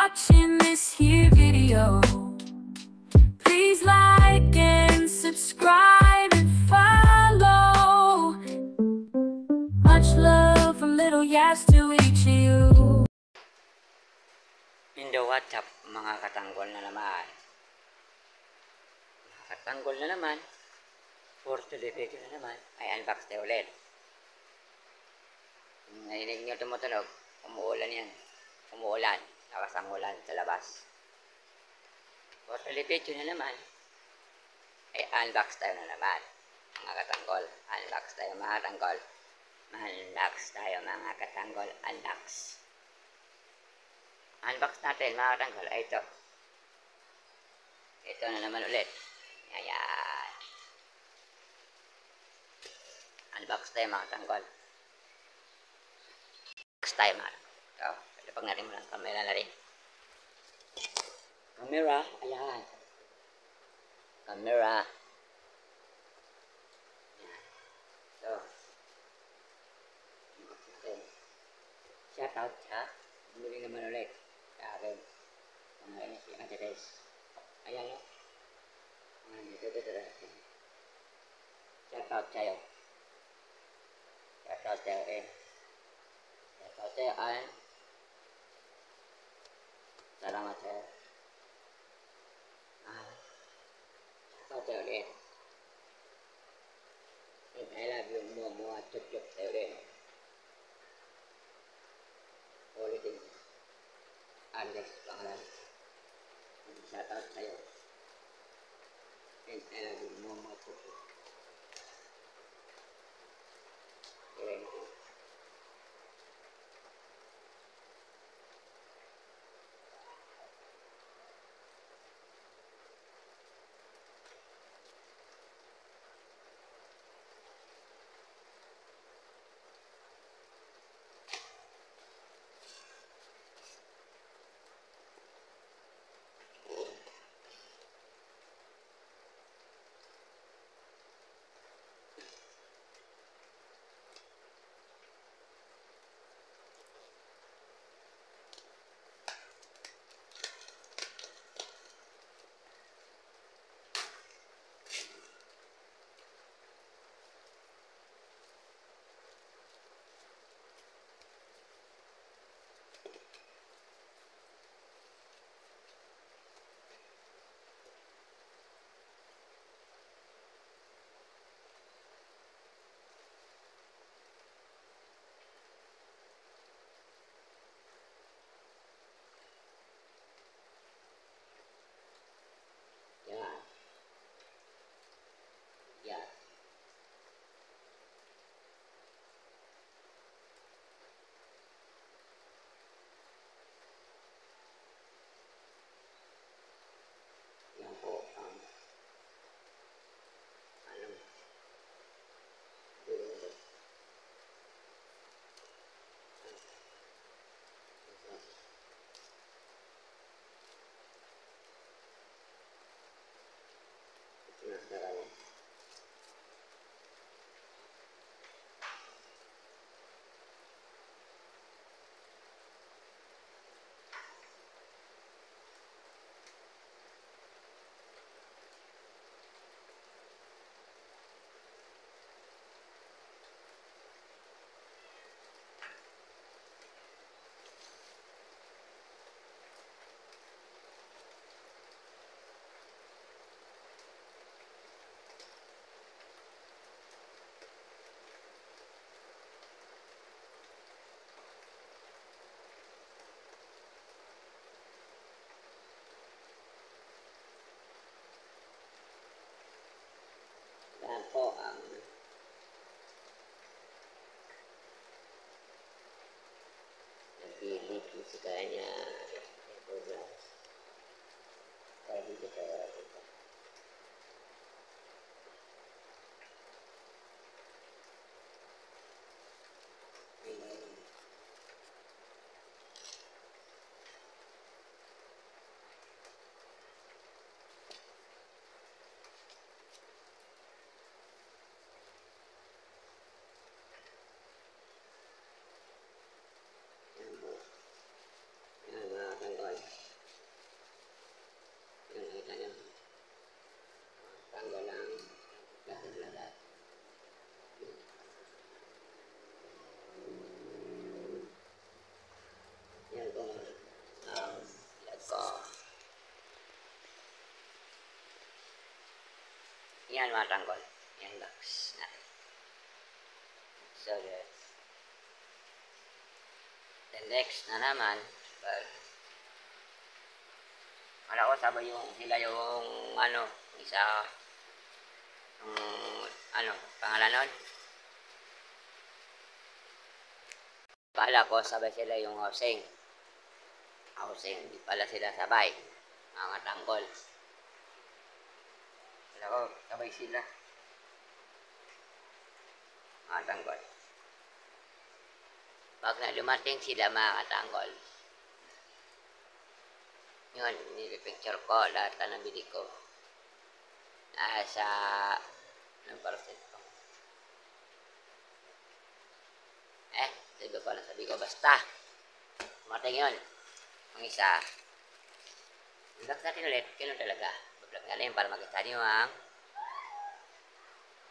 watching this here video. Please like and subscribe and follow. Much love from Little Yas to each of you. Indo WhatsApp, mga katanggol na naman. Mga katanggol na naman. For today video na naman, ay unbox tayo ulit. Narinig nyo tumutunog, umuulan yan. Umuulan, lakas ang ulan sa labas. For today video na naman, ay unbox tayo na naman. Mga katanggol, unbox tayo mga katanggol. Unbox tayo mga katanggol, unbox. Unbox natin mga katanggol, ay ito. Ito na naman ulit. Ayan. Unbox tayo mga katanggol. Unbox tayo mga katanggol. Ito, pag natin mo lang camera na rin. Camera, ayan. Camera. Ayan. Ito. Unbox natin. Shout out ha. Muli naman ulit. Sa akin. Pangalan si Ate Tess. Ayan o. Shout out sa'yo. Shout out sa'yo eh. Shout out sa'yo ay. Salamat sa'yo. Shout out sa'yo ulit. And I love you more chup-chup sa'yo ulit. Ulitin. Alex pangalan. Shout out sa'yo. And I love you more chup-chup. Yan po ang nagpili po sa kanya program. Kaya dito tayo dito. Yan mga katanggol. Yan mga tanggol. Yan box natin. So, the next na naman, well, wala ko sabay sila yung isa, pangalan nun? Pala ko sabay sila yung housing. Hindi pala sila sabay. Mga tanggol. Wala ko sabay sila. Mga tanggol. Pag na dumating sila mga tanggol, yun, nilipicture ko lahat na nabili ko. Nasa, ng percent ko. Sabi ko, basta. Dumating yun. Ang isa. Unlock natin ulit. Kailan talaga. Mag-vlog na rin para makita nyo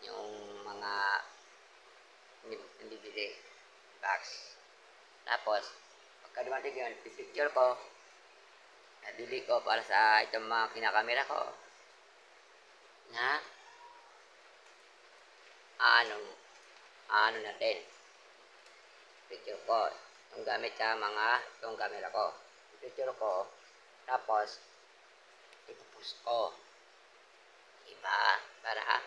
yung mga nabibili box. Tapos, pagka dumating yun, picture ko, nabili ko para sa itong mga kinakamera ko na natin. Picture ko, yung gamit sa itong camera ko. Picture ko, tapos, ipupost ko. Iba, para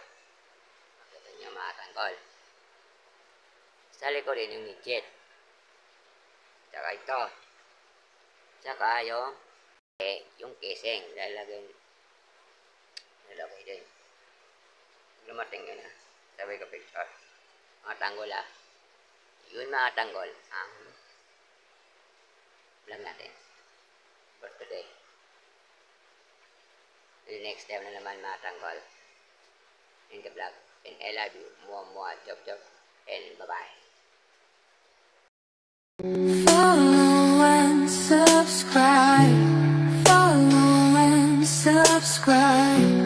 makita nyo mga tanggol. Sali ko rin yung midget. Tsaka ito. Tsaka yung casing. Lalagay din. Lumating yun na. Sabay ko picture. Mga tanggol Yun mga tanggol. Vlog natin. For today. The next time na naman mga tanggol. In the vlog. And I love you. Mua. Chop. And bye-bye. Follow and subscribe. Follow and subscribe.